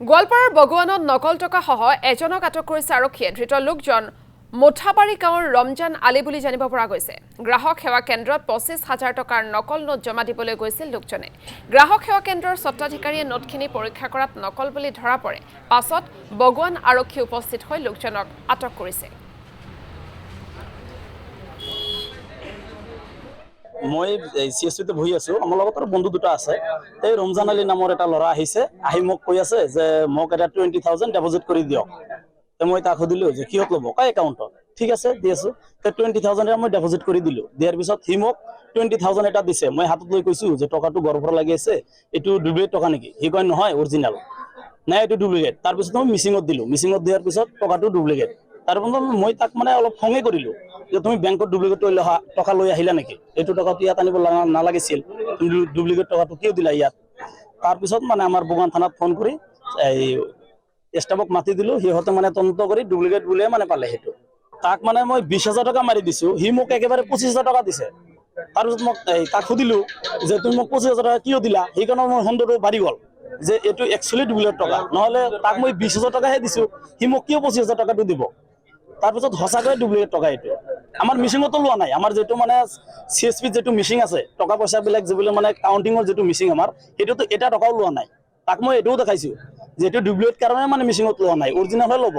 গোৱালপাৰাৰ বগুৱানত নকল টকা সহ এজনক আটক কৰিছে আৰক্ষীয়ে। ধৃত লোকজন মুঠাবাৰী গাঁৱৰ ৰমজান আলী বুলি জানিব পৰা গৈছে। গ্ৰাহক সেৱা কেন্দ্ৰত 25,000 টকাৰ নকল নোট জমা দিবলৈ গৈছিল লোকজনে। গ্ৰাহক সেৱা কেন্দ্ৰৰ স্বত্বাধিকাৰীয়ে নোটখিনি পৰীক্ষা কৰাত নকল বুলি ধৰা পৰে। পাছত বগুৱান আৰক্ষী উপস্থিত হৈ লোকজনক আটক কৰিছে। মই চিএছপিতে বহি আছো। আমাৰ লগত বন্ধু দুটা আছে। এই ৰমজান আলী নামৰ এটা ল'ৰা আহিছে, আহি মোক কৈ আছে যে মোক এটা 20,000 ডিপোজিট কৰি দিয়ক। মই তাক সুধিলো যে কিহত ল'ব, কয় একাউণ্টত। ঠিক আছে দি আছো। 20,000 মই ডিপোজিট কৰি দিলো। দিয়াৰ পিছত সি মোক 20,000 এটা দিছে। মই হাতত লৈ কৈছো যে টকাটো গড়বড় লাগি আছে, এইটো ডুপ্লিকেট টকা নেকি? সি কয় নহয় অৰিজিনেল। নাই এইটো ডুপ্লিকেট। তাৰপিছত মই মিচিঙত দিলো। মিচিঙত দিয়াৰ পিছত টকাটো ডুপ্লিকেট। তাৰপিছত মই তাক মানে অলপ খঙে কৰিলো যে তুমি বেংকত ডুপ্লিকেট টকা লৈ আহিলা নেকি? এইটো টকাটো ইয়াত আনিব নালাগিছিল, তুমি ডুপ্লিকেট টকাটো কিয় দিলা ইয়াত? তাৰপিছত মানে আমাৰ বগান থানাত ফোন কৰি এই ষ্টাফক মাতি দিলো। সিহঁতে মানে তদন্ত কৰি ডুপ্লিকেট বুলিয়ে মানে পালে। সেইটো তাক মানে মই 20,000 টকা মাৰি দিছো, সি মোক একেবাৰে 25,000 টকা দিছে। তাৰপিছত মোক তাক সুধিলো যে তুমি মোক 25,000 টকা কিয় দিলা? সেইকাৰণে মোৰ সন্দেহটো বাঢ়ি গ'ল যে এইটো একচুৱেলি ডুপ্লিকেট টকা, নহলে তাক মই 20,000 টকাহে দিছো, সি মোক কিয় 25,000 টকাটো দিব? তাৰপিছত সঁচাকৈ ডুপ্লিকেট টকা এইটো। আমাৰ মিচিঙতো লোৱা নাই। আমাৰ যিটো মানে চিএছপিত যিটো মিচিং আছে, টকা পইচাবিলাক যিবিলাক মানে কাউণ্টিঙৰ যিটো মিচিং আমাৰ, সেইটোতো এটা টকাও লোৱা নাই। তাক মই এইটোও দেখাইছো যে এইটো ডুপ্লিকেট কাৰণে মানে মিচিঙত লোৱা নাই, অৰিজিনেলহে ল'ব।